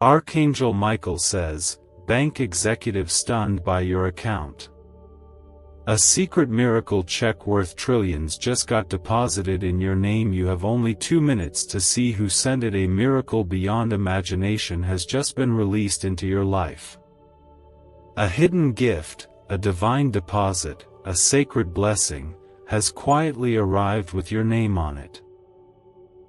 Archangel Michael says, bank executive stunned by your account. A secret miracle check worth trillions just got deposited in your name. You have only 2 minutes to see who sent it. A miracle beyond imagination has just been released into your life. A hidden gift, a divine deposit, a sacred blessing, has quietly arrived with your name on it.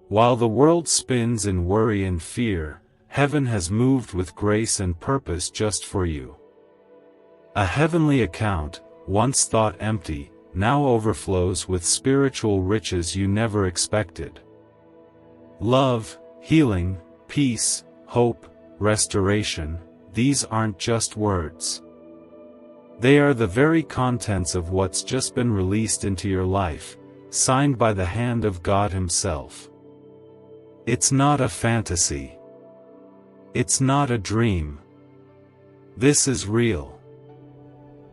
While the world spins in worry and fear, heaven has moved with grace and purpose just for you. A heavenly account, once thought empty, now overflows with spiritual riches you never expected. Love, healing, peace, hope, restoration, these aren't just words. They are the very contents of what's just been released into your life, signed by the hand of God Himself. It's not a fantasy. It's not a dream. This is real.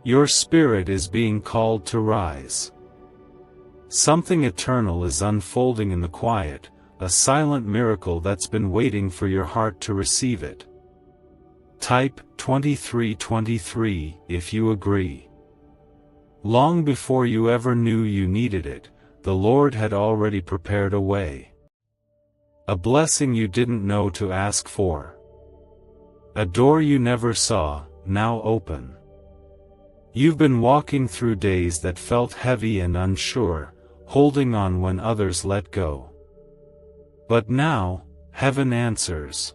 Your spirit is being called to rise. Something eternal is unfolding in the quiet, a silent miracle that's been waiting for your heart to receive it. Type 2323 if you agree. Long before you ever knew you needed it, the Lord had already prepared a way. A blessing you didn't know to ask for. A door you never saw, now open. You've been walking through days that felt heavy and unsure, holding on when others let go. But now, heaven answers.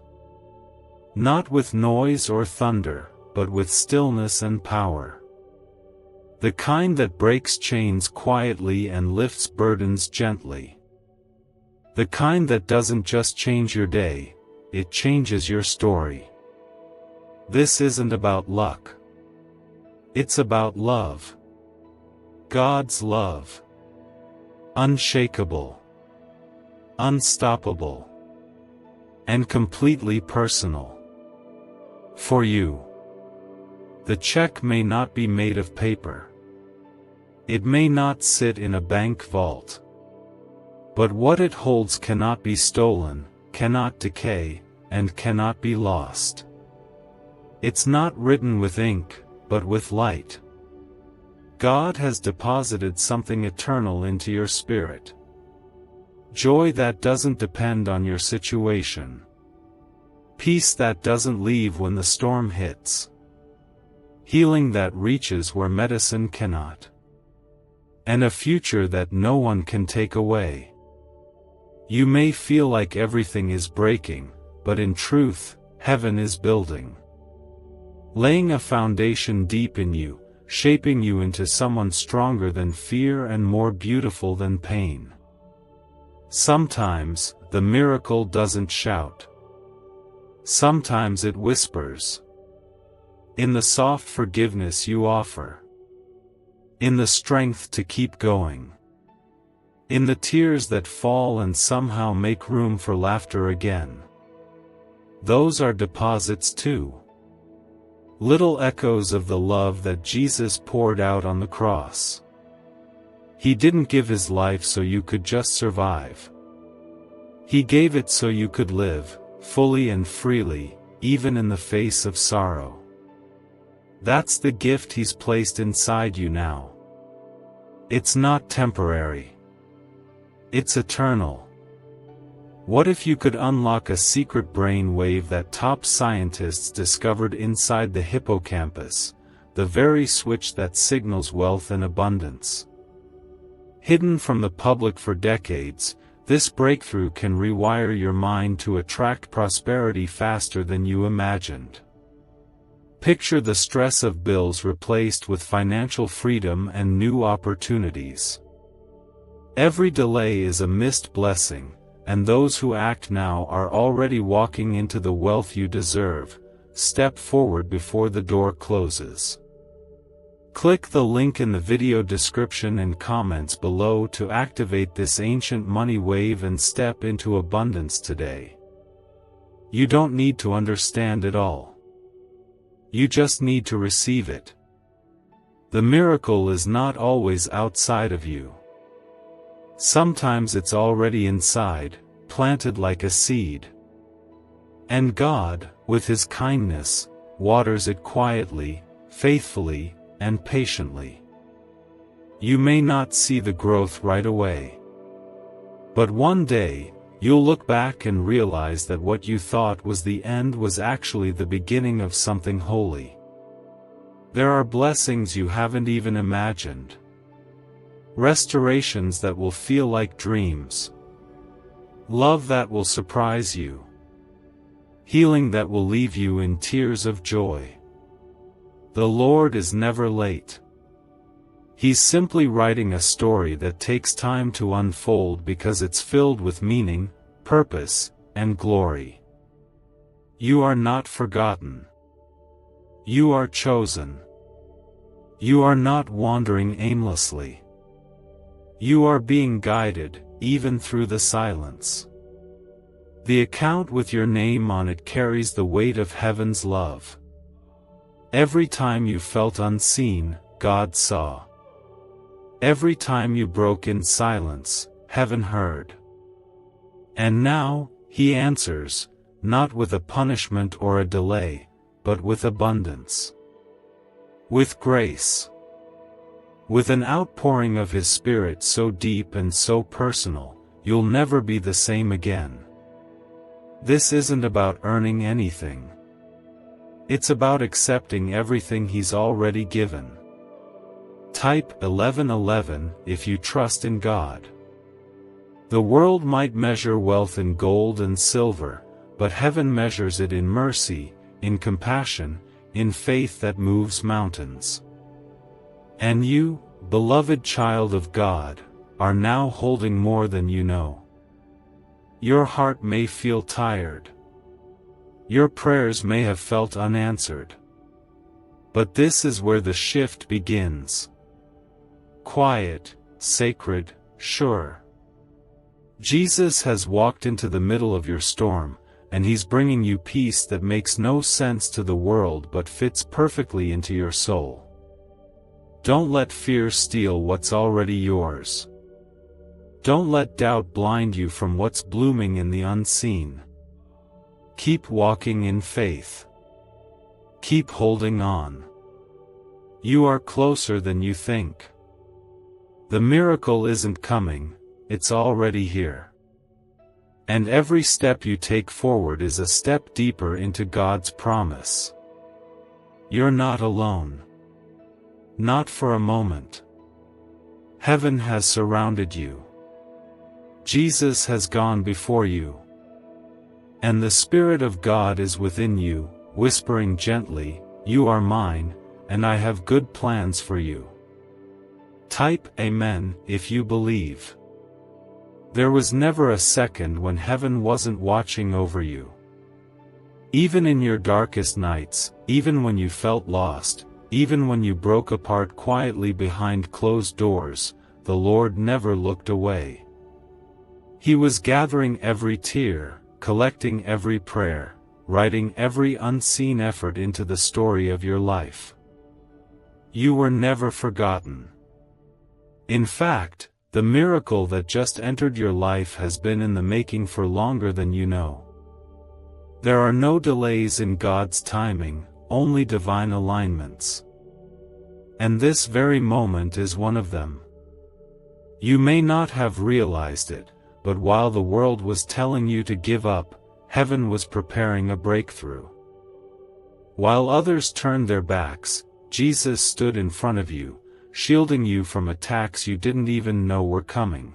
Not with noise or thunder, but with stillness and power. The kind that breaks chains quietly and lifts burdens gently. The kind that doesn't just change your day, it changes your story. This isn't about luck. It's about love. God's love. Unshakable. Unstoppable. And completely personal. For you. The check may not be made of paper. It may not sit in a bank vault. But what it holds cannot be stolen, cannot decay, and cannot be lost. It's not written with ink, but with light. God has deposited something eternal into your spirit. Joy that doesn't depend on your situation. Peace that doesn't leave when the storm hits. Healing that reaches where medicine cannot. And a future that no one can take away. You may feel like everything is breaking, but in truth, heaven is building. Laying a foundation deep in you, shaping you into someone stronger than fear and more beautiful than pain. Sometimes, the miracle doesn't shout. Sometimes it whispers. In the soft forgiveness you offer. In the strength to keep going. In the tears that fall and somehow make room for laughter again. Those are deposits too. Little echoes of the love that Jesus poured out on the cross. He didn't give His life so you could just survive. He gave it so you could live, fully and freely, even in the face of sorrow. That's the gift He's placed inside you now. It's not temporary. It's eternal. What if you could unlock a secret brain wave that top scientists discovered inside the hippocampus, the very switch that signals wealth and abundance? Hidden from the public for decades, this breakthrough can rewire your mind to attract prosperity faster than you imagined. Picture the stress of bills replaced with financial freedom and new opportunities. Every delay is a missed blessing, and those who act now are already walking into the wealth you deserve. Step forward before the door closes. Click the link in the video description and comments below to activate this ancient money wave and step into abundance today. You don't need to understand it all. You just need to receive it. The miracle is not always outside of you. Sometimes it's already inside, planted like a seed. And God, with His kindness, waters it quietly, faithfully, and patiently. You may not see the growth right away. But one day, you'll look back and realize that what you thought was the end was actually the beginning of something holy. There are blessings you haven't even imagined. Restorations that will feel like dreams. Love that will surprise you. Healing that will leave you in tears of joy. The Lord is never late. He's simply writing a story that takes time to unfold because it's filled with meaning, purpose, and glory. You are not forgotten. You are chosen. You are not wandering aimlessly. You are being guided, even through the silence. The account with your name on it carries the weight of heaven's love. Every time you felt unseen, God saw. Every time you broke in silence, heaven heard. And now, He answers, not with a punishment or a delay, but with abundance. With grace. With an outpouring of His Spirit so deep and so personal, you'll never be the same again. This isn't about earning anything. It's about accepting everything He's already given. Type 1111 if you trust in God. The world might measure wealth in gold and silver, but heaven measures it in mercy, in compassion, in faith that moves mountains. And you, beloved child of God, are now holding more than you know. Your heart may feel tired. Your prayers may have felt unanswered. But this is where the shift begins. Quiet, sacred, sure. Jesus has walked into the middle of your storm, and He's bringing you peace that makes no sense to the world but fits perfectly into your soul. Don't let fear steal what's already yours. Don't let doubt blind you from what's blooming in the unseen. Keep walking in faith. Keep holding on. You are closer than you think. The miracle isn't coming, it's already here. And every step you take forward is a step deeper into God's promise. You're not alone. Not for a moment. Heaven has surrounded you. Jesus has gone before you. And the Spirit of God is within you, whispering gently, "You are mine, and I have good plans for you." Type Amen if you believe. There was never a second when heaven wasn't watching over you. Even in your darkest nights, even when you felt lost, even when you broke apart quietly behind closed doors, the Lord never looked away. He was gathering every tear, collecting every prayer, writing every unseen effort into the story of your life. You were never forgotten. In fact, the miracle that just entered your life has been in the making for longer than you know. There are no delays in God's timing, only divine alignments. And this very moment is one of them. You may not have realized it, but while the world was telling you to give up, heaven was preparing a breakthrough. While others turned their backs, Jesus stood in front of you, shielding you from attacks you didn't even know were coming.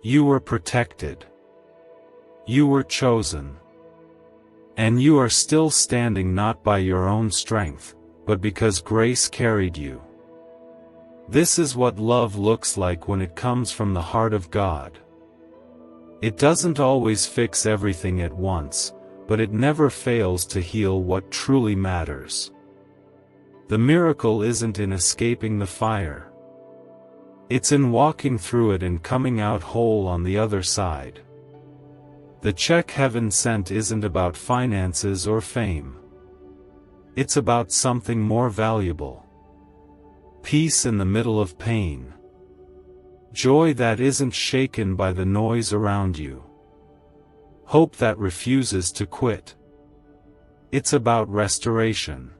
You were protected. You were chosen. And you are still standing not by your own strength, but because grace carried you. This is what love looks like when it comes from the heart of God. It doesn't always fix everything at once, but it never fails to heal what truly matters. The miracle isn't in escaping the fire. It's in walking through it and coming out whole on the other side. The check heaven sent isn't about finances or fame. It's about something more valuable. Peace in the middle of pain. Joy that isn't shaken by the noise around you. Hope that refuses to quit. It's about restoration,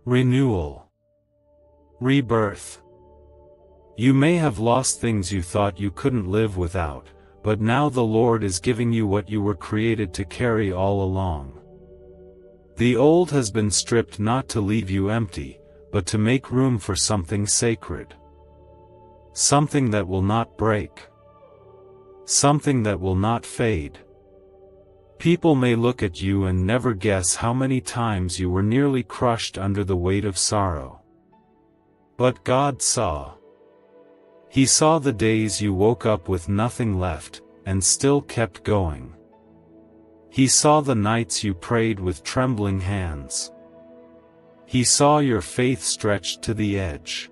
renewal, rebirth. You may have lost things you thought you couldn't live without, but now the Lord is giving you what you were created to carry all along. The old has been stripped not to leave you empty, but to make room for something sacred. Something that will not break. Something that will not fade. People may look at you and never guess how many times you were nearly crushed under the weight of sorrow. But God saw. He saw the days you woke up with nothing left, and still kept going. He saw the nights you prayed with trembling hands. He saw your faith stretched to the edge.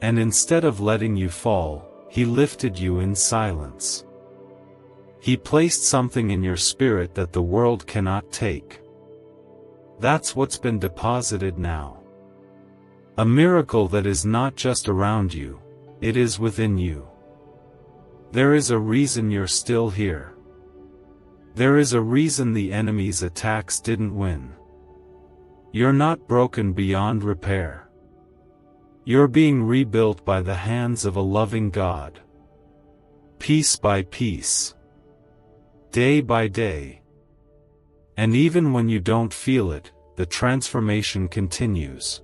And instead of letting you fall, He lifted you in silence. He placed something in your spirit that the world cannot take. That's what's been deposited now. A miracle that is not just around you, it is within you. There is a reason you're still here. There is a reason the enemy's attacks didn't win. You're not broken beyond repair. You're being rebuilt by the hands of a loving God. Piece by piece. Day by day. And even when you don't feel it, the transformation continues.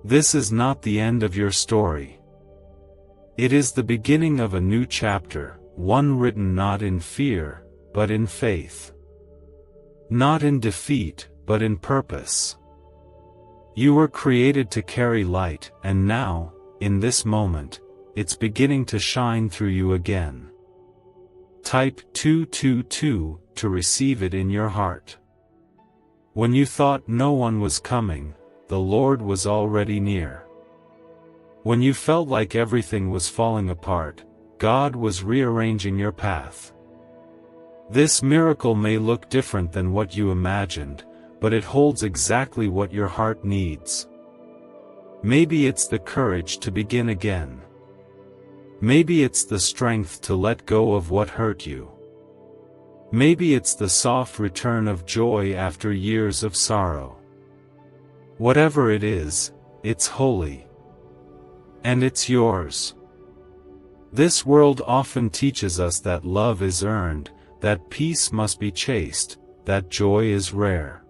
This is not the end of your story. It is the beginning of a new chapter, one written not in fear, but in faith. Not in defeat, but in purpose. You were created to carry light, and now, in this moment, it's beginning to shine through you again. Type 222 to receive it in your heart. When you thought no one was coming, the Lord was already near. When you felt like everything was falling apart, God was rearranging your path. This miracle may look different than what you imagined, but it holds exactly what your heart needs. Maybe it's the courage to begin again. Maybe it's the strength to let go of what hurt you. Maybe it's the soft return of joy after years of sorrow. Whatever it is, it's holy. And it's yours. This world often teaches us that love is earned, that peace must be chased, that joy is rare.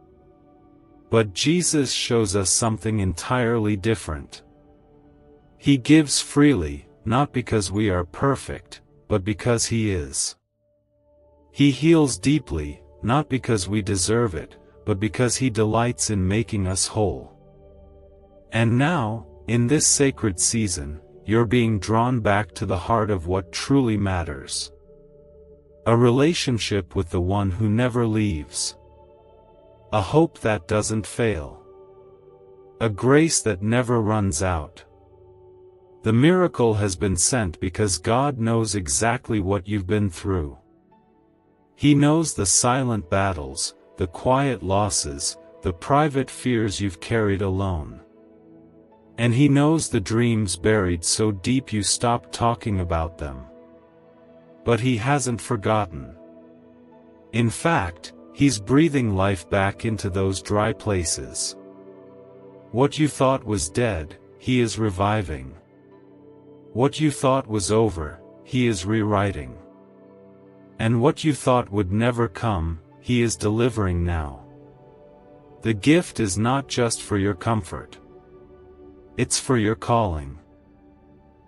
But Jesus shows us something entirely different. He gives freely, not because we are perfect, but because He is. He heals deeply, not because we deserve it, but because He delights in making us whole. And now, in this sacred season, you're being drawn back to the heart of what truly matters. A relationship with the one who never leaves. A hope that doesn't fail. A grace that never runs out. The miracle has been sent because God knows exactly what you've been through. He knows the silent battles, the quiet losses, the private fears you've carried alone. And He knows the dreams buried so deep you stopped talking about them. But He hasn't forgotten. In fact, He's breathing life back into those dry places. What you thought was dead, He is reviving. What you thought was over, He is rewriting. And what you thought would never come, He is delivering now. The gift is not just for your comfort. It's for your calling.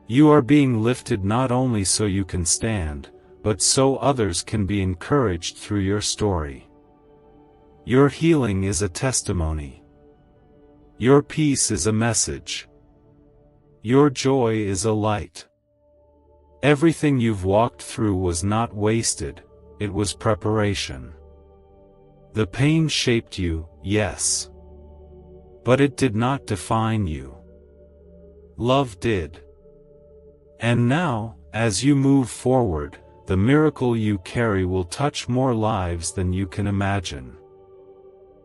You are being lifted not only so you can stand, but so others can be encouraged through your story. Your healing is a testimony. Your peace is a message. Your joy is a light. Everything you've walked through was not wasted, it was preparation. The pain shaped you, yes. But it did not define you. Love did. And now, as you move forward, the miracle you carry will touch more lives than you can imagine.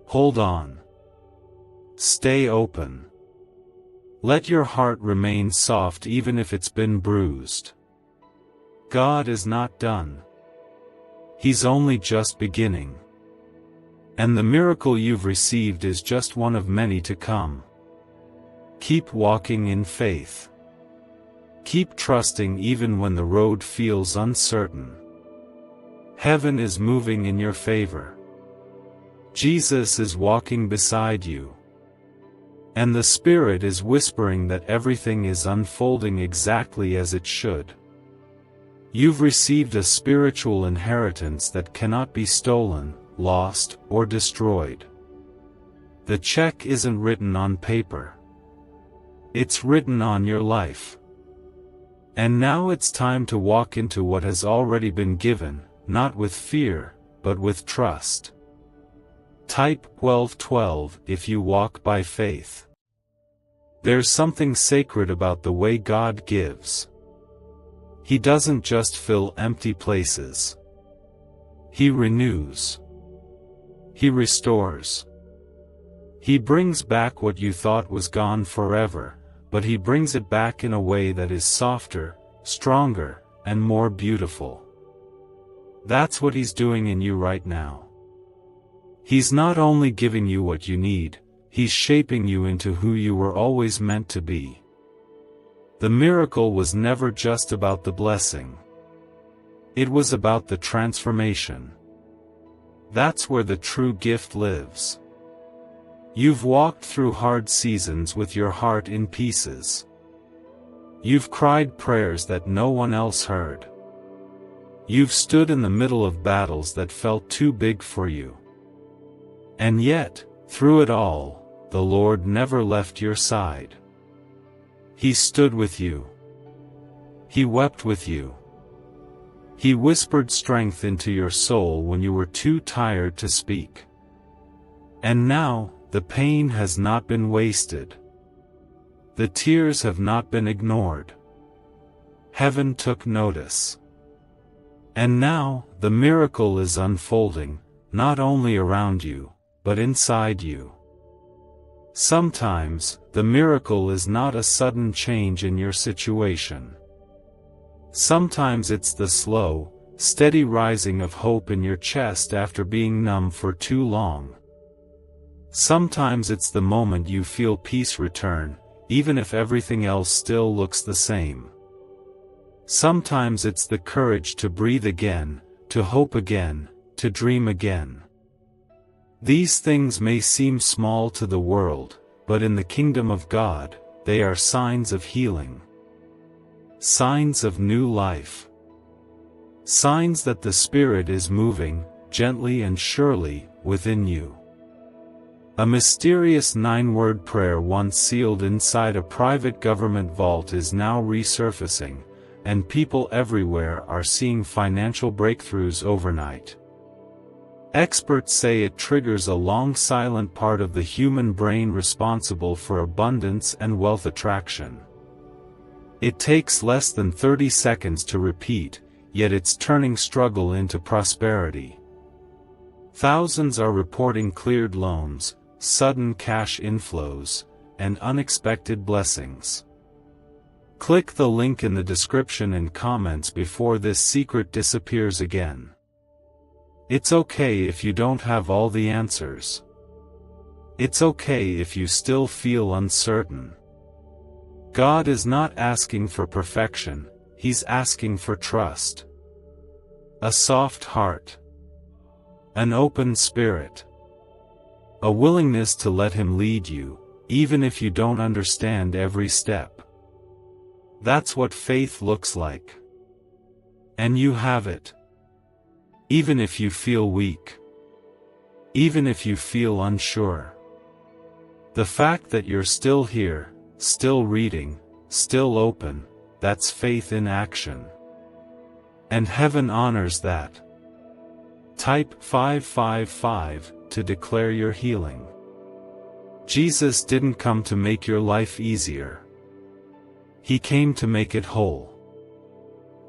Hold on. Stay open. Let your heart remain soft even if it's been bruised. God is not done. He's only just beginning. And the miracle you've received is just one of many to come. Keep walking in faith. Keep trusting even when the road feels uncertain. Heaven is moving in your favor. Jesus is walking beside you. And the Spirit is whispering that everything is unfolding exactly as it should. You've received a spiritual inheritance that cannot be stolen, lost, or destroyed. The check isn't written on paper. It's written on your life. And now it's time to walk into what has already been given, not with fear, but with trust. Type 1212 if you walk by faith. There's something sacred about the way God gives. He doesn't just fill empty places. He renews. He restores. He brings back what you thought was gone forever, but He brings it back in a way that is softer, stronger, and more beautiful. That's what He's doing in you right now. He's not only giving you what you need, He's shaping you into who you were always meant to be. The miracle was never just about the blessing. It was about the transformation. That's where the true gift lives. You've walked through hard seasons with your heart in pieces. You've cried prayers that no one else heard. You've stood in the middle of battles that felt too big for you. And yet, through it all, the Lord never left your side. He stood with you. He wept with you. He whispered strength into your soul when you were too tired to speak. And now, the pain has not been wasted. The tears have not been ignored. Heaven took notice. And now, the miracle is unfolding, not only around you, but inside you. Sometimes, the miracle is not a sudden change in your situation. Sometimes it's the slow, steady rising of hope in your chest after being numb for too long. Sometimes it's the moment you feel peace return, even if everything else still looks the same. Sometimes it's the courage to breathe again, to hope again, to dream again. These things may seem small to the world, but in the kingdom of God, they are signs of healing. Signs of new life. Signs that the Spirit is moving, gently and surely, within you. A mysterious 9-word prayer once sealed inside a private government vault is now resurfacing, and people everywhere are seeing financial breakthroughs overnight. Experts say it triggers a long silent part of the human brain responsible for abundance and wealth attraction. It takes less than 30 seconds to repeat, yet it's turning struggle into prosperity. Thousands are reporting cleared loans, sudden cash inflows, and unexpected blessings. Click the link in the description and comments before this secret disappears again. It's okay if you don't have all the answers. It's okay if you still feel uncertain. God is not asking for perfection, He's asking for trust. A soft heart. An open spirit. A willingness to let Him lead you, even if you don't understand every step. That's what faith looks like. And you have it. Even if you feel weak. Even if you feel unsure. The fact that you're still here, still reading, still open, that's faith in action. And heaven honors that. Type 555 to declare your healing. Jesus didn't come to make your life easier. He came to make it whole.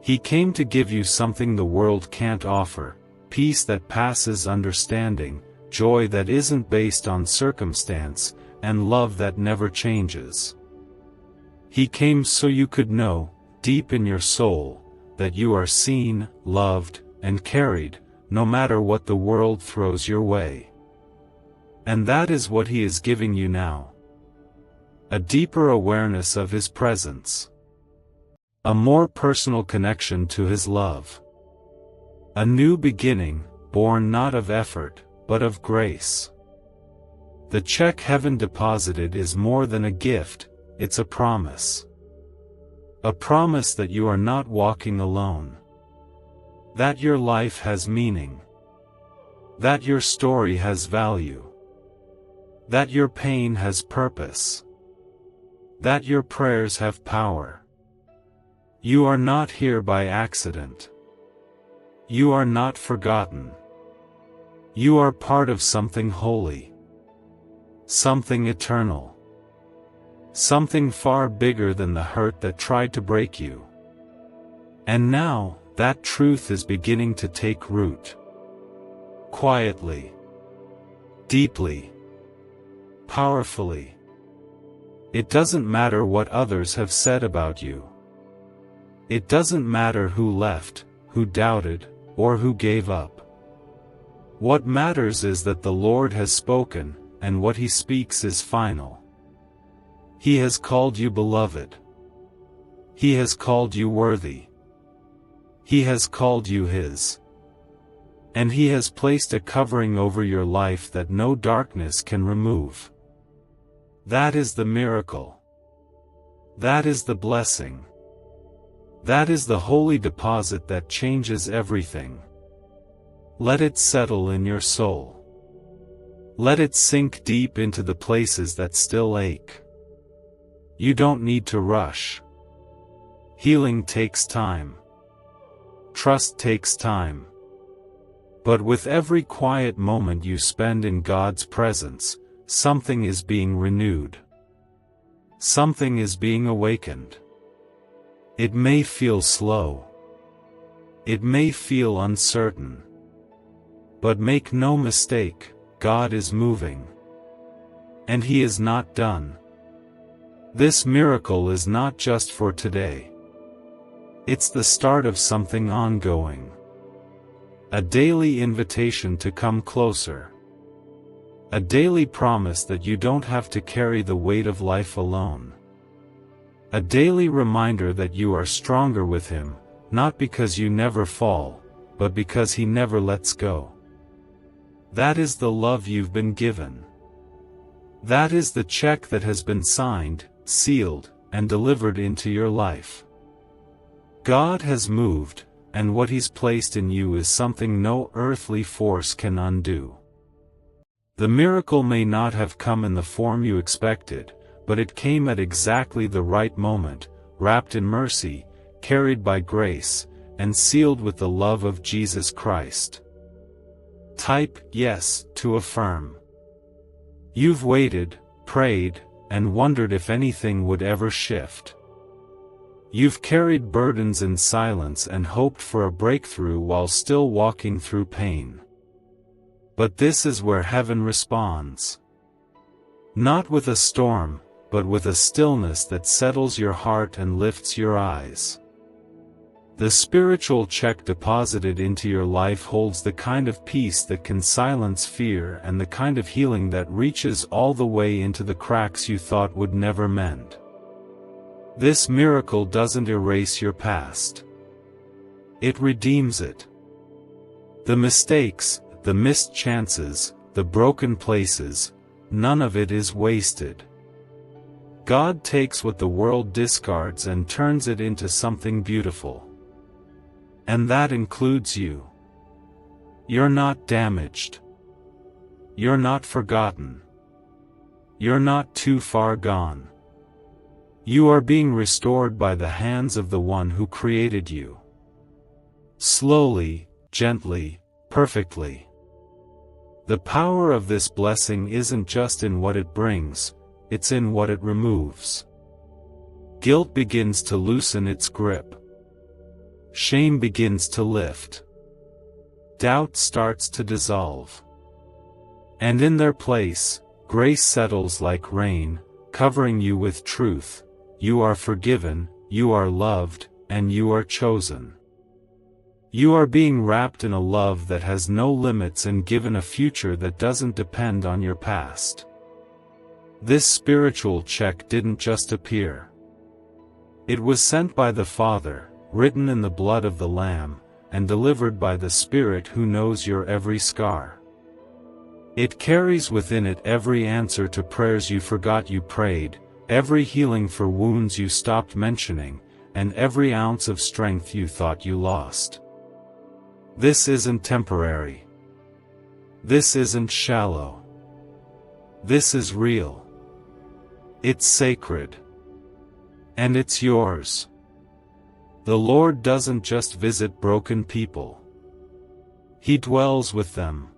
He came to give you something the world can't offer, peace that passes understanding, joy that isn't based on circumstance, and love that never changes. He came so you could know, deep in your soul, that you are seen, loved, and carried, no matter what the world throws your way. And that is what He is giving you now. A deeper awareness of His presence. A more personal connection to His love. A new beginning, born not of effort, but of grace. The check heaven deposited is more than a gift, it's a promise. A promise that you are not walking alone. That your life has meaning. That your story has value. That your pain has purpose. That your prayers have power. You are not here by accident. You are not forgotten. You are part of something holy. Something eternal. Something far bigger than the hurt that tried to break you. And now, that truth is beginning to take root. Quietly. Deeply. Powerfully. It doesn't matter what others have said about you. It doesn't matter who left, who doubted, or who gave up. What matters is that the Lord has spoken, and what He speaks is final. He has called you beloved. He has called you worthy. He has called you His. And He has placed a covering over your life that no darkness can remove. That is the miracle. That is the blessing. That is the holy deposit that changes everything. Let it settle in your soul. Let it sink deep into the places that still ache. You don't need to rush. Healing takes time. Trust takes time. But with every quiet moment you spend in God's presence, something is being renewed. Something is being awakened. It may feel slow. It may feel uncertain. But make no mistake, God is moving. And He is not done. This miracle is not just for today. It's the start of something ongoing. A daily invitation to come closer. A daily promise that you don't have to carry the weight of life alone. A daily reminder that you are stronger with Him, not because you never fall, but because He never lets go. That is the love you've been given. That is the check that has been signed, sealed, and delivered into your life. God has moved, and what He's placed in you is something no earthly force can undo. The miracle may not have come in the form you expected, but it came at exactly the right moment, wrapped in mercy, carried by grace, and sealed with the love of Jesus Christ. Type yes to affirm. You've waited, prayed, and wondered if anything would ever shift. You've carried burdens in silence and hoped for a breakthrough while still walking through pain. But this is where heaven responds. Not with a storm, but with a stillness that settles your heart and lifts your eyes. The spiritual check deposited into your life holds the kind of peace that can silence fear and the kind of healing that reaches all the way into the cracks you thought would never mend. This miracle doesn't erase your past. It redeems it. The mistakes, the missed chances, the broken places, none of it is wasted. God takes what the world discards and turns it into something beautiful. And that includes you. You're not damaged. You're not forgotten. You're not too far gone. You are being restored by the hands of the One who created you. Slowly, gently, perfectly. The power of this blessing isn't just in what it brings, it's in what it removes. Guilt begins to loosen its grip. Shame begins to lift. Doubt starts to dissolve. And in their place, grace settles like rain, covering you with truth. You are forgiven, you are loved, and you are chosen. You are being wrapped in a love that has no limits and given a future that doesn't depend on your past. This spiritual check didn't just appear. It was sent by the Father, written in the blood of the Lamb, and delivered by the Spirit who knows your every scar. It carries within it every answer to prayers you forgot you prayed, every healing for wounds you stopped mentioning, and every ounce of strength you thought you lost. This isn't temporary. This isn't shallow. This is real. It's sacred. And it's yours. The Lord doesn't just visit broken people. He dwells with them.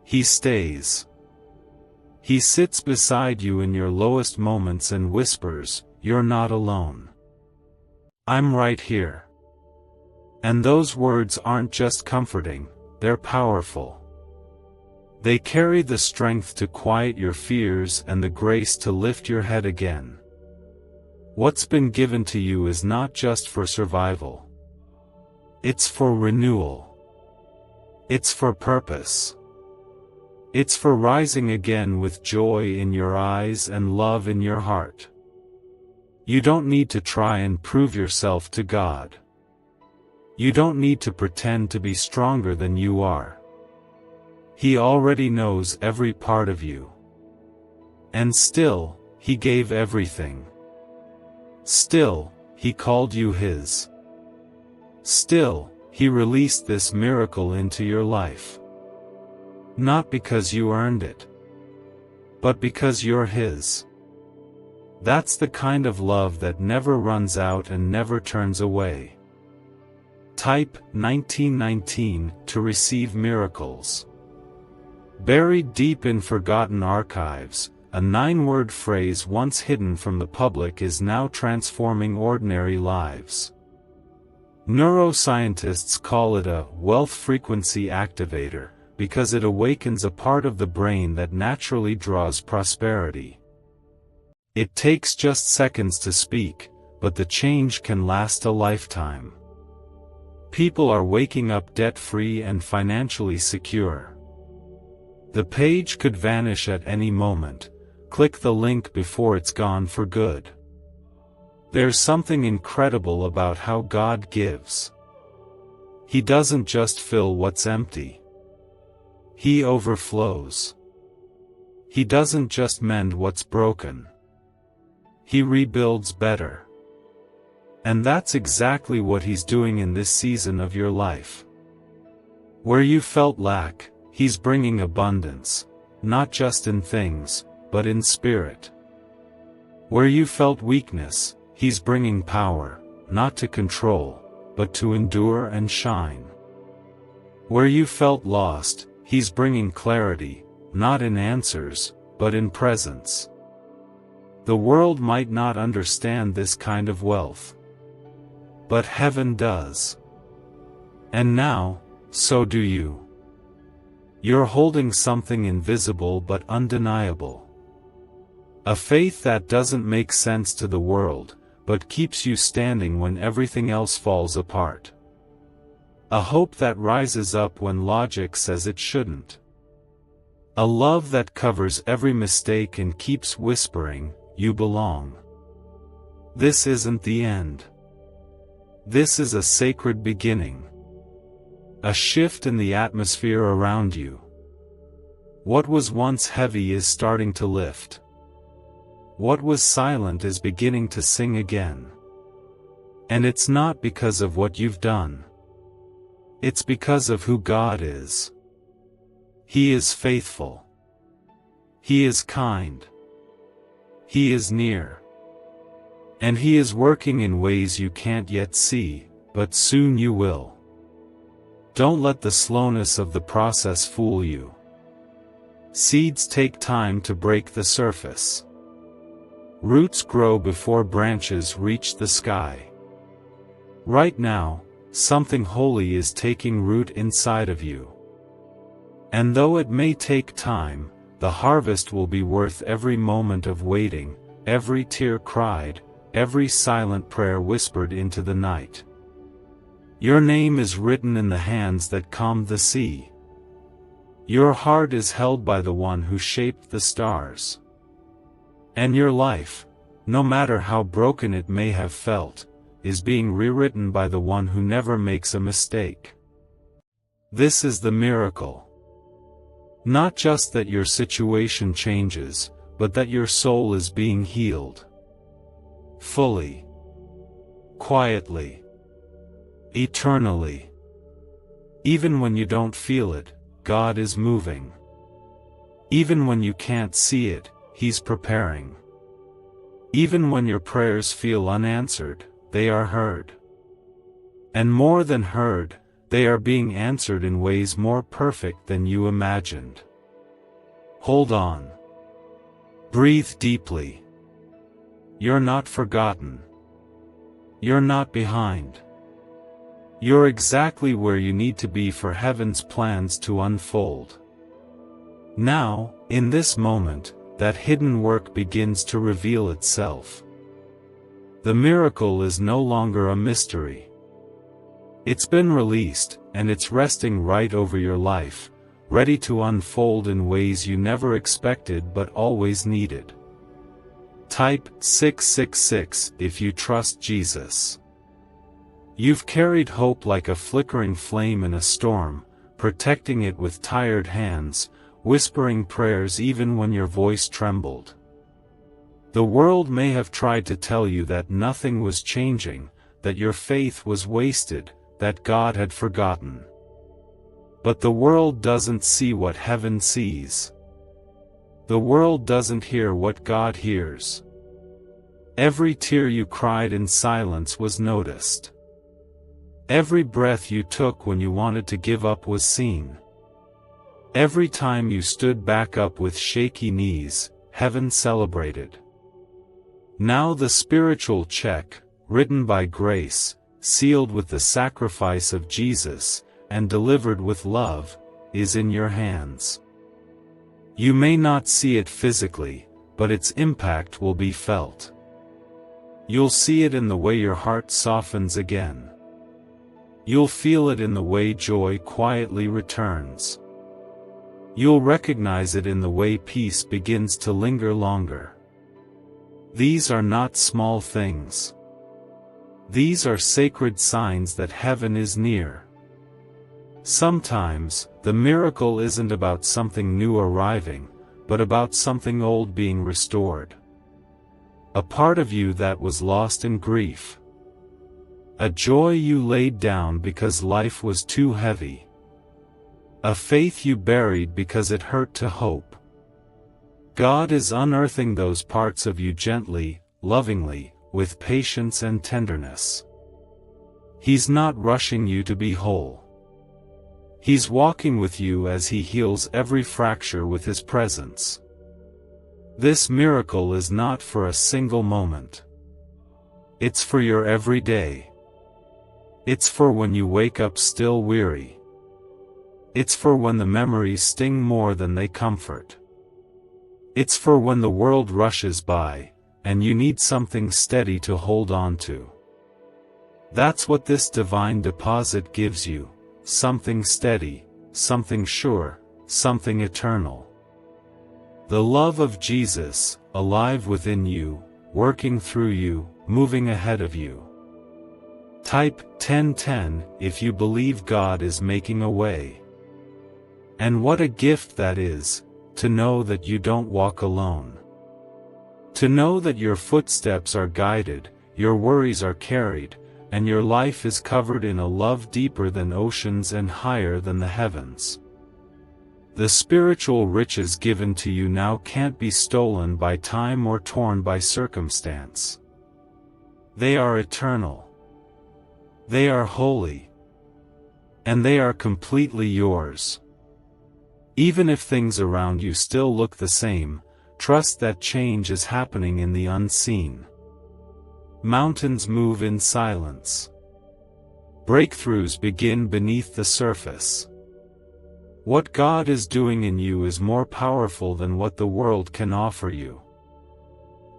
He stays. He sits beside you in your lowest moments and whispers, "You're not alone. I'm right here." And those words aren't just comforting, they're powerful. They carry the strength to quiet your fears and the grace to lift your head again. What's been given to you is not just for survival. It's for renewal. It's for purpose. It's for rising again with joy in your eyes and love in your heart. You don't need to try and prove yourself to God. You don't need to pretend to be stronger than you are. He already knows every part of you. And still, He gave everything. Still, He called you His. Still, He released this miracle into your life. Not because you earned it, but because you're His. That's the kind of love that never runs out and never turns away. Type 1919 to receive miracles. Buried deep in forgotten archives, a 9-word phrase once hidden from the public is now transforming ordinary lives. Neuroscientists call it a wealth frequency activator, because it awakens a part of the brain that naturally draws prosperity. It takes just seconds to speak, but the change can last a lifetime. People are waking up debt-free and financially secure. The page could vanish at any moment. Click the link before it's gone for good. There's something incredible about how God gives. He doesn't just fill what's empty. He overflows. He doesn't just mend what's broken. He rebuilds better. And that's exactly what He's doing in this season of your life. Where you felt lack, He's bringing abundance, not just in things, but in spirit. Where you felt weakness, He's bringing power, not to control, but to endure and shine. Where you felt lost, He's bringing clarity, not in answers, but in presence. The world might not understand this kind of wealth. But heaven does. And now, so do you. You're holding something invisible but undeniable. A faith that doesn't make sense to the world, but keeps you standing when everything else falls apart. A hope that rises up when logic says it shouldn't. A love that covers every mistake and keeps whispering, "You belong." This isn't the end. This is a sacred beginning. A shift in the atmosphere around you. What was once heavy is starting to lift. What was silent is beginning to sing again. And it's not because of what you've done. It's because of who God is. He is faithful. He is kind. He is near. And He is working in ways you can't yet see, but soon you will. Don't let the slowness of the process fool you. Seeds take time to break the surface. Roots grow before branches reach the sky. Right now, something holy is taking root inside of you. And though it may take time, the harvest will be worth every moment of waiting, every tear cried, every silent prayer whispered into the night. Your name is written in the hands that calmed the sea. Your heart is held by the one who shaped the stars. And your life, no matter how broken it may have felt, is being rewritten by the one who never makes a mistake. This is the miracle. Not just that your situation changes, but that your soul is being healed. Fully. Quietly. Eternally. Even when you don't feel it, God is moving. Even when you can't see it, He's preparing. Even when your prayers feel unanswered, they are heard. And more than heard, they are being answered in ways more perfect than you imagined. Hold on. Breathe deeply. You're not forgotten. You're not behind. You're exactly where you need to be for heaven's plans to unfold. Now, in this moment, that hidden work begins to reveal itself. The miracle is no longer a mystery. It's been released, and it's resting right over your life, ready to unfold in ways you never expected but always needed. Type 666 if you trust Jesus. You've carried hope like a flickering flame in a storm, protecting it with tired hands, whispering prayers even when your voice trembled. The world may have tried to tell you that nothing was changing, that your faith was wasted, that God had forgotten. But the world doesn't see what heaven sees. The world doesn't hear what God hears. Every tear you cried in silence was noticed. Every breath you took when you wanted to give up was seen. Every time you stood back up with shaky knees, heaven celebrated. Now the spiritual check, written by grace, sealed with the sacrifice of Jesus, and delivered with love, is in your hands. You may not see it physically, but its impact will be felt. You'll see it in the way your heart softens again. You'll feel it in the way joy quietly returns. You'll recognize it in the way peace begins to linger longer. These are not small things. These are sacred signs that heaven is near. Sometimes, the miracle isn't about something new arriving, but about something old being restored. A part of you that was lost in grief. A joy you laid down because life was too heavy. A faith you buried because it hurt to hope. God is unearthing those parts of you gently, lovingly, with patience and tenderness. He's not rushing you to be whole. He's walking with you as He heals every fracture with His presence. This miracle is not for a single moment. It's for your every day. It's for when you wake up still weary. It's for when the memories sting more than they comfort. It's for when the world rushes by, and you need something steady to hold on to. That's what this divine deposit gives you, something steady, something sure, something eternal. The love of Jesus, alive within you, working through you, moving ahead of you. Type 1010 if you believe God is making a way. And what a gift that is, to know that you don't walk alone. To know that your footsteps are guided, your worries are carried, and your life is covered in a love deeper than oceans and higher than the heavens. The spiritual riches given to you now can't be stolen by time or torn by circumstance. They are eternal. They are holy. And they are completely yours. Even if things around you still look the same, trust that change is happening in the unseen. Mountains move in silence. Breakthroughs begin beneath the surface. What God is doing in you is more powerful than what the world can offer you.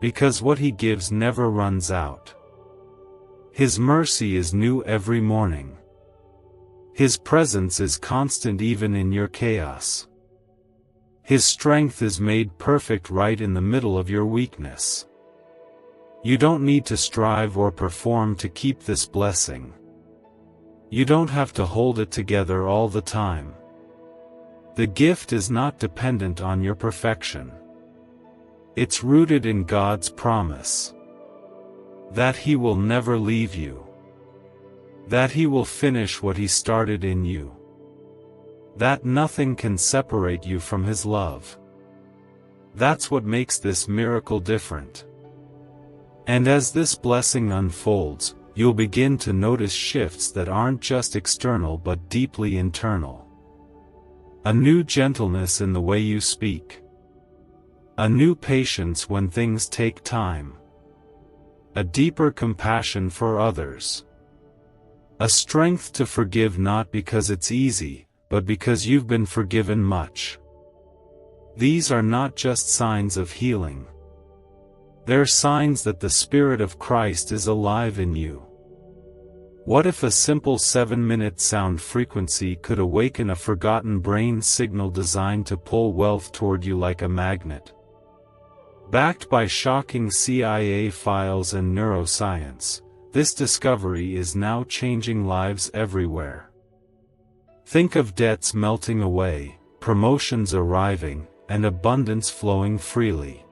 Because what He gives never runs out. His mercy is new every morning. His presence is constant even in your chaos. His strength is made perfect right in the middle of your weakness. You don't need to strive or perform to keep this blessing. You don't have to hold it together all the time. The gift is not dependent on your perfection. It's rooted in God's promise that He will never leave you, that He will finish what He started in you, that nothing can separate you from His love. That's what makes this miracle different. And as this blessing unfolds, you'll begin to notice shifts that aren't just external but deeply internal. A new gentleness in the way you speak. A new patience when things take time. A deeper compassion for others. A strength to forgive not because it's easy, but because you've been forgiven much. These are not just signs of healing. They're signs that the Spirit of Christ is alive in you. What if a simple 7-minute sound frequency could awaken a forgotten brain signal designed to pull wealth toward you like a magnet? Backed by shocking CIA files and neuroscience, this discovery is now changing lives everywhere. Think of debts melting away, promotions arriving, and abundance flowing freely.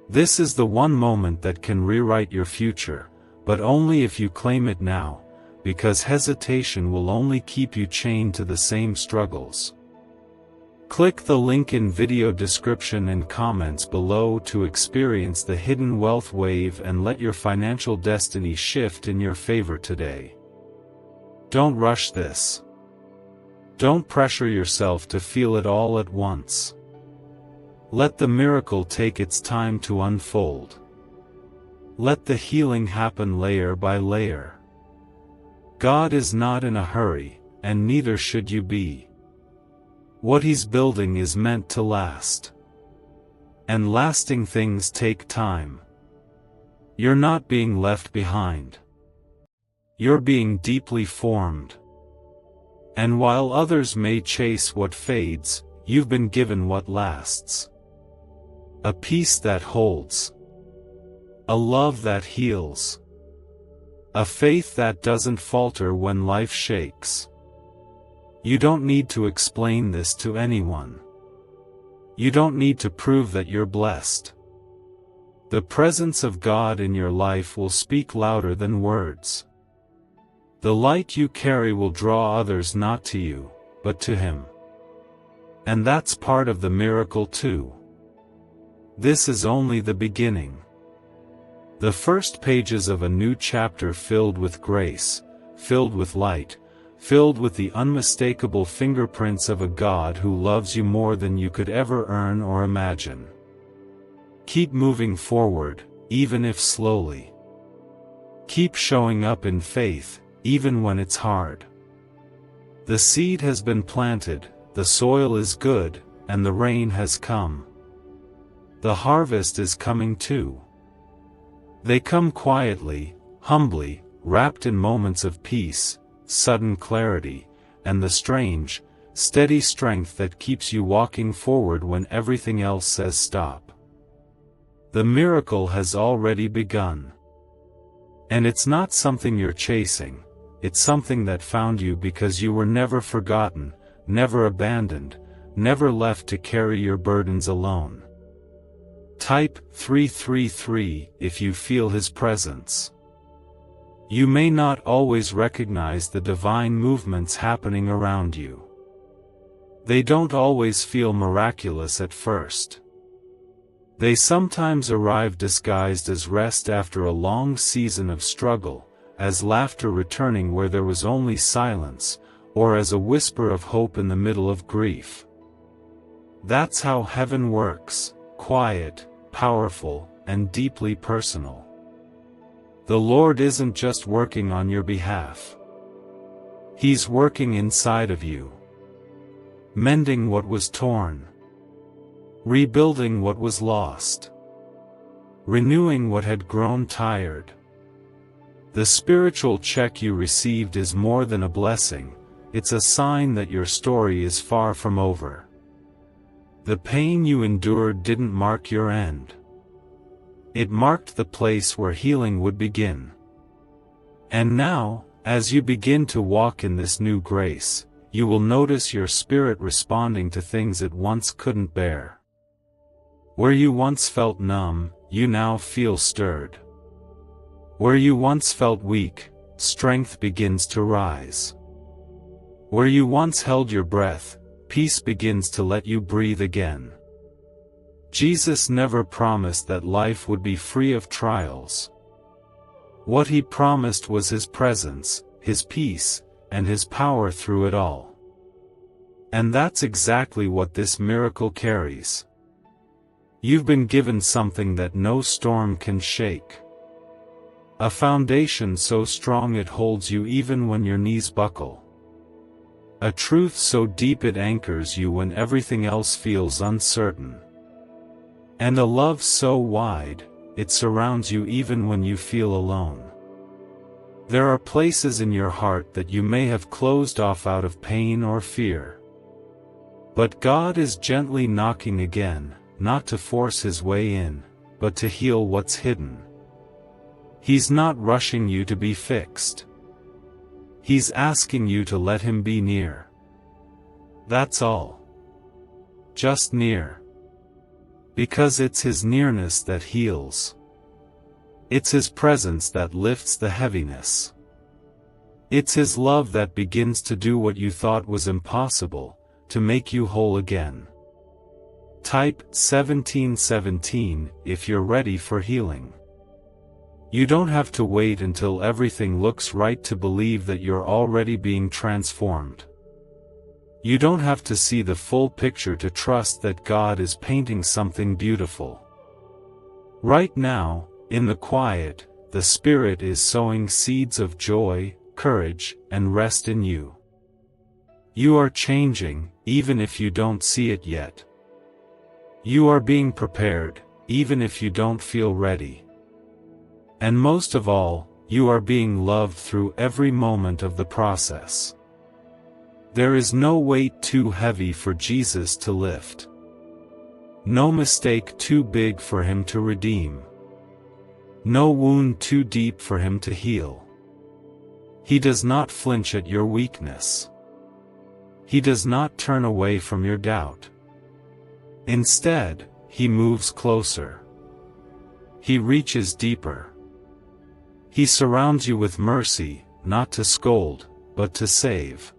This is the one moment that can rewrite your future, but only if you claim it now, because hesitation will only keep you chained to the same struggles. Click the link in video description and comments below to experience the hidden wealth wave and let your financial destiny shift in your favor today. Don't rush this. Don't pressure yourself to feel it all at once. Let the miracle take its time to unfold. Let the healing happen layer by layer. God is not in a hurry, and neither should you be. What He's building is meant to last. And lasting things take time. You're not being left behind. You're being deeply formed. And while others may chase what fades, you've been given what lasts. A peace that holds. A love that heals. A faith that doesn't falter when life shakes. You don't need to explain this to anyone. You don't need to prove that you're blessed. The presence of God in your life will speak louder than words. The light you carry will draw others not to you, but to Him. And that's part of the miracle too. This is only the beginning. The first pages of a new chapter filled with grace, filled with light, filled with the unmistakable fingerprints of a God who loves you more than you could ever earn or imagine. Keep moving forward, even if slowly. Keep showing up in faith, even when it's hard. The seed has been planted, the soil is good, and the rain has come. The harvest is coming too. They come quietly, humbly, wrapped in moments of peace, sudden clarity, and the strange, steady strength that keeps you walking forward when everything else says stop. The miracle has already begun. And it's not something you're chasing, it's something that found you because you were never forgotten, never abandoned, never left to carry your burdens alone. Type 333 if you feel His presence. You may not always recognize the divine movements happening around you. They don't always feel miraculous at first. They sometimes arrive disguised as rest after a long season of struggle, as laughter returning where there was only silence, or as a whisper of hope in the middle of grief. That's how heaven works, quiet, powerful, and deeply personal. The Lord isn't just working on your behalf. He's working inside of you. Mending what was torn. Rebuilding what was lost. Renewing what had grown tired. The spiritual check you received is more than a blessing, it's a sign that your story is far from over. The pain you endured didn't mark your end. It marked the place where healing would begin. And now, as you begin to walk in this new grace, you will notice your spirit responding to things it once couldn't bear. Where you once felt numb, you now feel stirred. Where you once felt weak, strength begins to rise. Where you once held your breath, peace begins to let you breathe again. Jesus never promised that life would be free of trials. What he promised was his presence, his peace, and his power through it all. And that's exactly what this miracle carries. You've been given something that no storm can shake. A foundation so strong it holds you even when your knees buckle. A truth so deep it anchors you when everything else feels uncertain. And a love so wide, it surrounds you even when you feel alone. There are places in your heart that you may have closed off out of pain or fear. But God is gently knocking again, not to force his way in, but to heal what's hidden. He's not rushing you to be fixed. He's asking you to let him be near. That's all. Just near. Because it's his nearness that heals. It's his presence that lifts the heaviness. It's his love that begins to do what you thought was impossible, to make you whole again. Type 1717 if you're ready for healing. You don't have to wait until everything looks right to believe that you're already being transformed. You don't have to see the full picture to trust that God is painting something beautiful. Right now, in the quiet, the Spirit is sowing seeds of joy, courage, and rest in you. You are changing, even if you don't see it yet. You are being prepared, even if you don't feel ready. And most of all, you are being loved through every moment of the process. There is no weight too heavy for Jesus to lift. No mistake too big for him to redeem. No wound too deep for him to heal. He does not flinch at your weakness. He does not turn away from your doubt. Instead, he moves closer. He reaches deeper. He surrounds you with mercy, not to scold, but to save.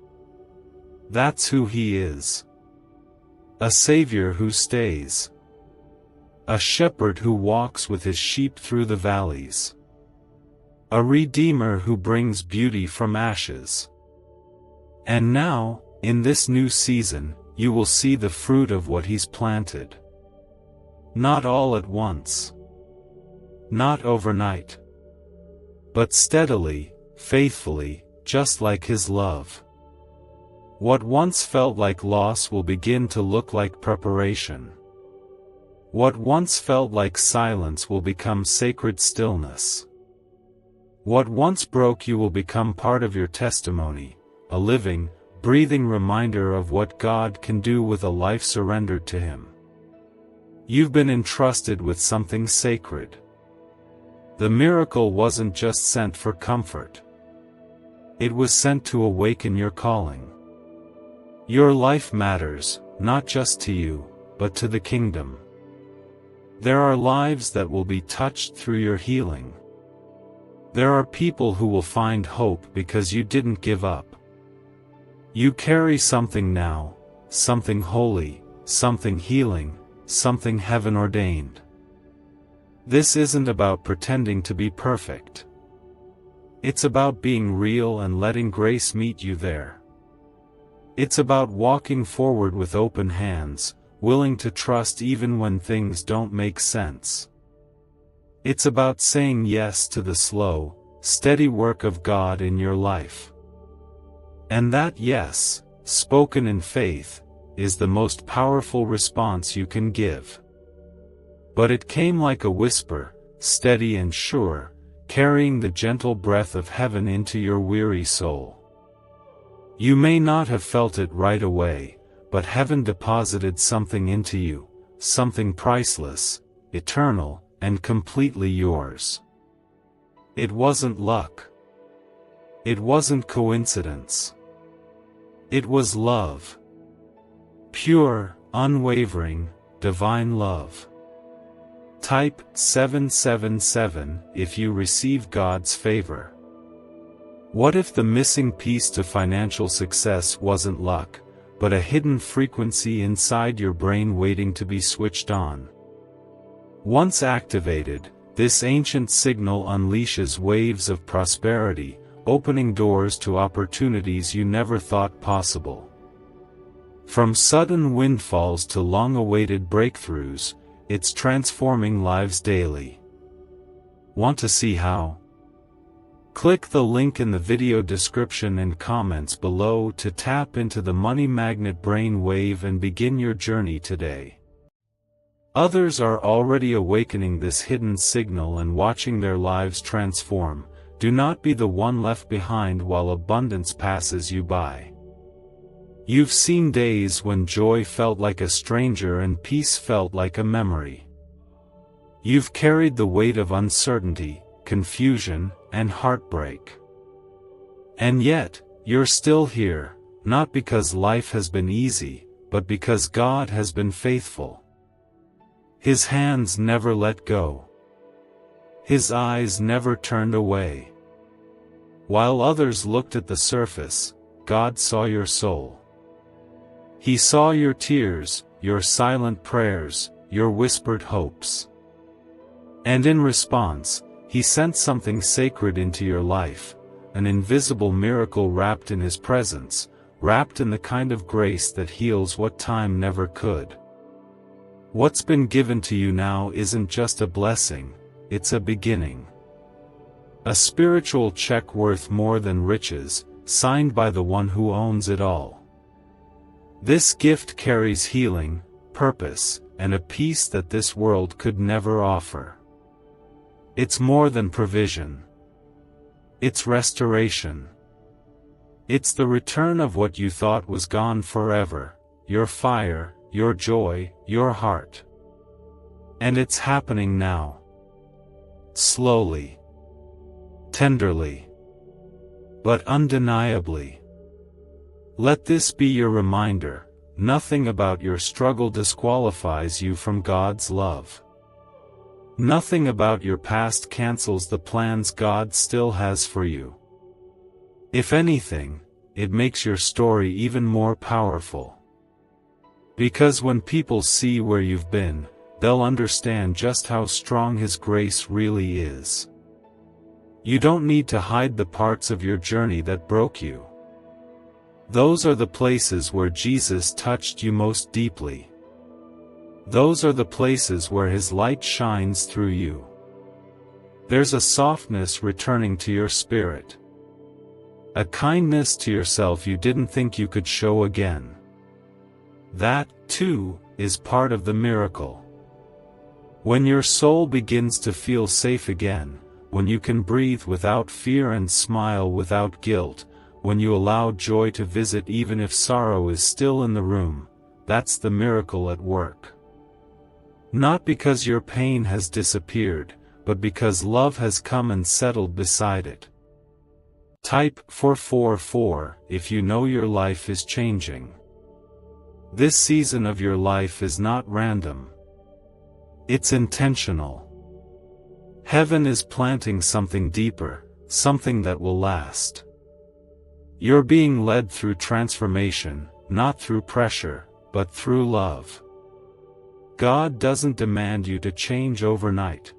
That's who he is. A Savior who stays. A shepherd who walks with his sheep through the valleys. A Redeemer who brings beauty from ashes. And now, in this new season, you will see the fruit of what he's planted. Not all at once. Not overnight. But steadily, faithfully, just like his love. What once felt like loss will begin to look like preparation. What once felt like silence will become sacred stillness. What once broke you will become part of your testimony, a living, breathing reminder of what God can do with a life surrendered to him. You've been entrusted with something sacred. The miracle wasn't just sent for comfort. It was sent to awaken your calling. Your life matters, not just to you, but to the kingdom. There are lives that will be touched through your healing. There are people who will find hope because you didn't give up. You carry something now, something holy, something healing, something heaven ordained. This isn't about pretending to be perfect. It's about being real and letting grace meet you there. It's about walking forward with open hands, willing to trust even when things don't make sense. It's about saying yes to the slow, steady work of God in your life. And that yes, spoken in faith, is the most powerful response you can give. But it came like a whisper, steady and sure, carrying the gentle breath of heaven into your weary soul. You may not have felt it right away, but heaven deposited something into you, something priceless, eternal, and completely yours. It wasn't luck. It wasn't coincidence. It was love. Pure, unwavering, divine love. Type 777 if you receive God's favor. What if the missing piece to financial success wasn't luck, but a hidden frequency inside your brain waiting to be switched on? Once activated, this ancient signal unleashes waves of prosperity, opening doors to opportunities you never thought possible. From sudden windfalls to long-awaited breakthroughs, it's transforming lives daily. Want to see how? Click the link in the video description and comments below to tap into the money magnet brain wave and begin your journey today. Others are already awakening this hidden signal and watching their lives transform. Do not be the one left behind while abundance passes you by. You've seen days when joy felt like a stranger and peace felt like a memory. You've carried the weight of uncertainty, confusion, and heartbreak. And yet, you're still here, not because life has been easy, but because God has been faithful. His hands never let go. His eyes never turned away. While others looked at the surface, God saw your soul. He saw your tears, your silent prayers, your whispered hopes. And in response, He sent something sacred into your life, an invisible miracle wrapped in His presence, wrapped in the kind of grace that heals what time never could. What's been given to you now isn't just a blessing, it's a beginning. A spiritual check worth more than riches, signed by the one who owns it all. This gift carries healing, purpose, and a peace that this world could never offer. It's more than provision. It's restoration. It's the return of what you thought was gone forever, your fire, your joy, your heart. And it's happening now. Slowly. Tenderly. But undeniably. Let this be your reminder, nothing about your struggle disqualifies you from God's love. Nothing about your past cancels the plans God still has for you. If anything, it makes your story even more powerful. Because when people see where you've been, they'll understand just how strong His grace really is. You don't need to hide the parts of your journey that broke you. Those are the places where Jesus touched you most deeply. Those are the places where His light shines through you. There's a softness returning to your spirit. A kindness to yourself you didn't think you could show again. That, too, is part of the miracle. When your soul begins to feel safe again, when you can breathe without fear and smile without guilt, when you allow joy to visit even if sorrow is still in the room, that's the miracle at work. Not because your pain has disappeared, but because love has come and settled beside it. Type 444 if you know your life is changing. This season of your life is not random. It's intentional. Heaven is planting something deeper, something that will last. You're being led through transformation, not through pressure, but through love. God doesn't demand you to change overnight.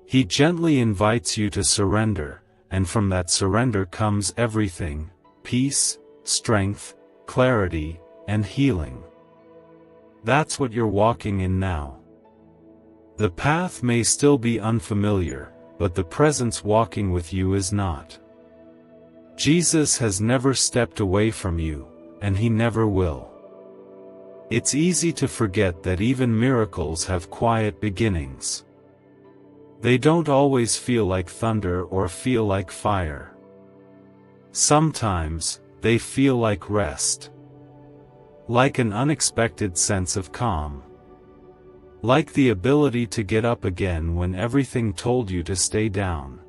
He gently invites you to surrender, and from that surrender comes everything: peace, strength, clarity, and healing. That's what you're walking in now. The path may still be unfamiliar, but the presence walking with you is not. Jesus has never stepped away from you, and He never will. It's easy to forget that even miracles have quiet beginnings. They don't always feel like thunder or feel like fire. Sometimes, they feel like rest. Like an unexpected sense of calm. Like the ability to get up again when everything told you to stay down.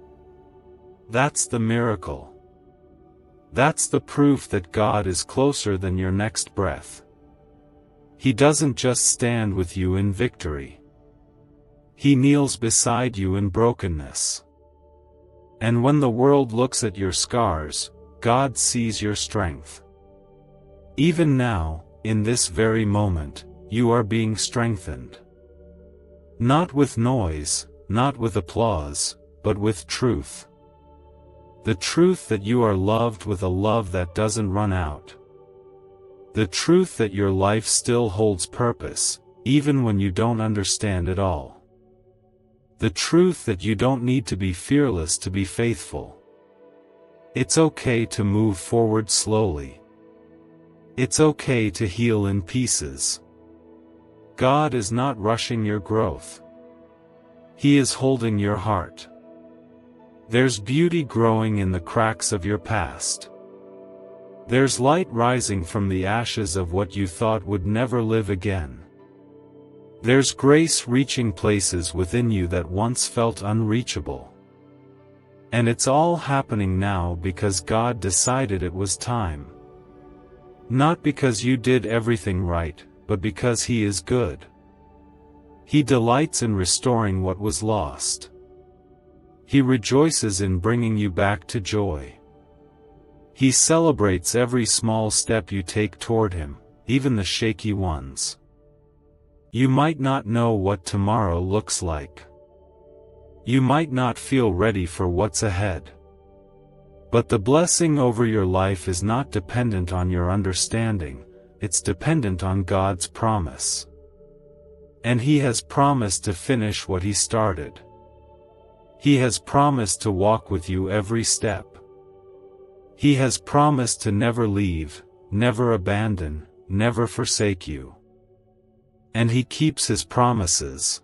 That's the miracle. That's the proof that God is closer than your next breath. He doesn't just stand with you in victory. He kneels beside you in brokenness. And when the world looks at your scars, God sees your strength. Even now, in this very moment, you are being strengthened. Not with noise, not with applause, but with truth. The truth that you are loved with a love that doesn't run out. The truth that your life still holds purpose, even when you don't understand it all. The truth that you don't need to be fearless to be faithful. It's okay to move forward slowly. It's okay to heal in pieces. God is not rushing your growth. He is holding your heart. There's beauty growing in the cracks of your past. There's light rising from the ashes of what you thought would never live again. There's grace reaching places within you that once felt unreachable. And it's all happening now because God decided it was time. Not because you did everything right, but because He is good. He delights in restoring what was lost. He rejoices in bringing you back to joy. He celebrates every small step you take toward Him, even the shaky ones. You might not know what tomorrow looks like. You might not feel ready for what's ahead. But the blessing over your life is not dependent on your understanding, it's dependent on God's promise. And He has promised to finish what He started. He has promised to walk with you every step. He has promised to never leave, never abandon, never forsake you. And He keeps His promises.